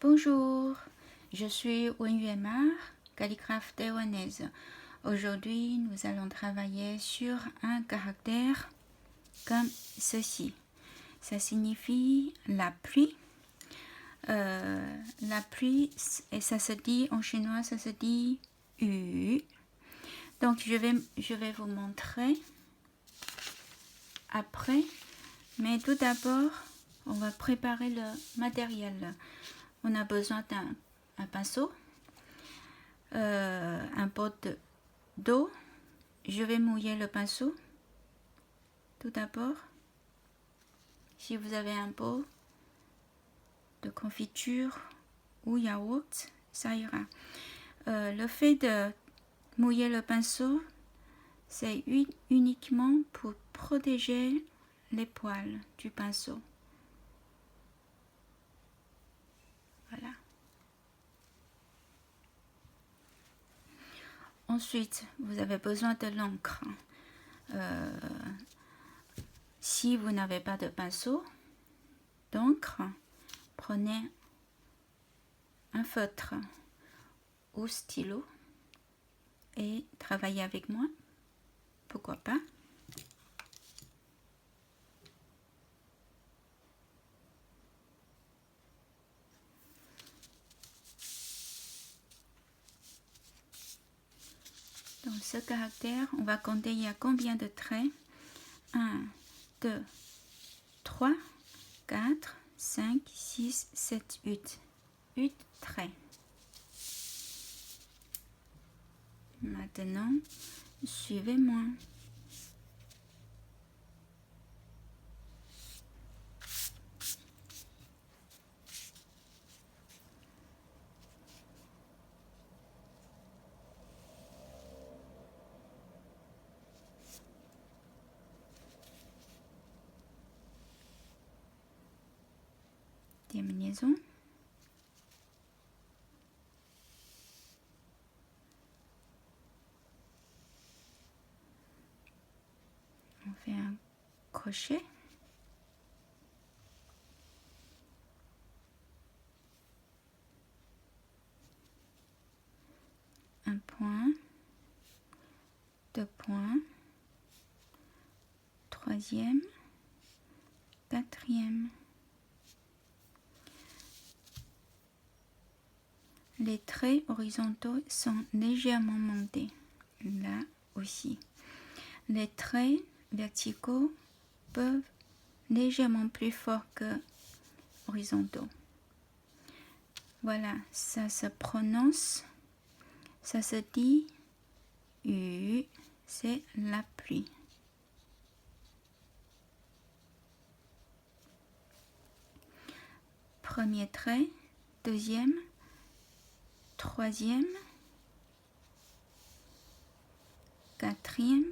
Bonjour, je suis Wen Yuemar, calligraphe taïwanaise. Aujourd'hui, nous allons travailler sur un caractère comme ceci. Ça signifie la pluie. La pluie, et ça se dit en chinois, ça se dit yu. Donc, je vais vous montrer après. Mais tout d'abord, on va préparer le matériel. On a besoin d'un pinceau, un pot d'eau. Je vais mouiller le pinceau tout d'abord. Si vous avez un pot de confiture ou yaourt, ça ira. Le fait de mouiller le pinceau, c'est uniquement pour protéger les poils du pinceau. Voilà. Ensuite, vous avez besoin de l'encre. Si vous n'avez pas de pinceau d'encre, prenez un feutre ou stylo et travaillez avec moi. Pourquoi pas? Dans ce caractère, on va compter il y a combien de traits? 1, 2, 3, 4, 5, 6, 7, 8. 8 traits. Maintenant, suivez-moi. Terminaison. On fait un crochet. Un point, 2 points, 3e, 4e. Les traits horizontaux sont légèrement montés, là aussi. Les traits verticaux peuvent légèrement plus forts que horizontaux. Voilà, ça se prononce, ça se dit yu, c'est la pluie. Premier trait, deuxième, troisième, quatrième,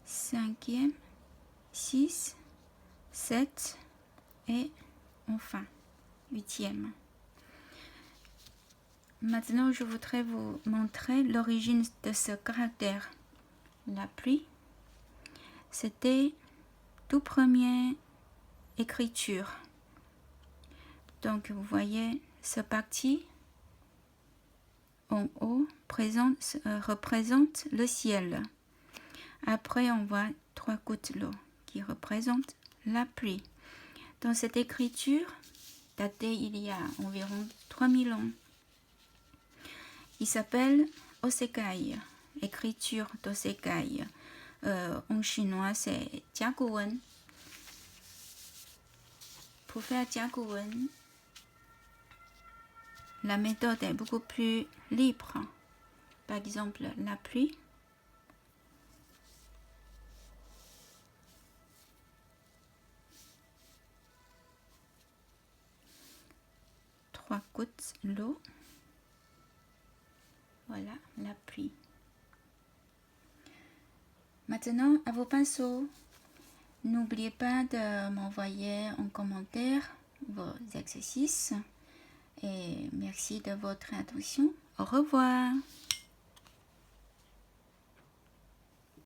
cinquième, 6, 7 et enfin 8e. Maintenant, je voudrais vous montrer l'origine de ce caractère. La pluie, c'était tout premier écriture. Donc, vous voyez, ce parti en haut représente le ciel. Après, on voit 3 gouttes d'eau qui représentent la pluie. Dans cette écriture, datée il y a environ 3000 ans, il s'appelle Osekai, écriture d'Osekai. En chinois, c'est Jiaguwen. Pour faire Jiaguwen, la méthode est beaucoup plus libre. Par exemple, la pluie. Trois gouttes d'eau. Voilà, la pluie. Maintenant, à vos pinceaux. N'oubliez pas de m'envoyer en commentaire vos exercices. Et merci de votre attention. Au revoir.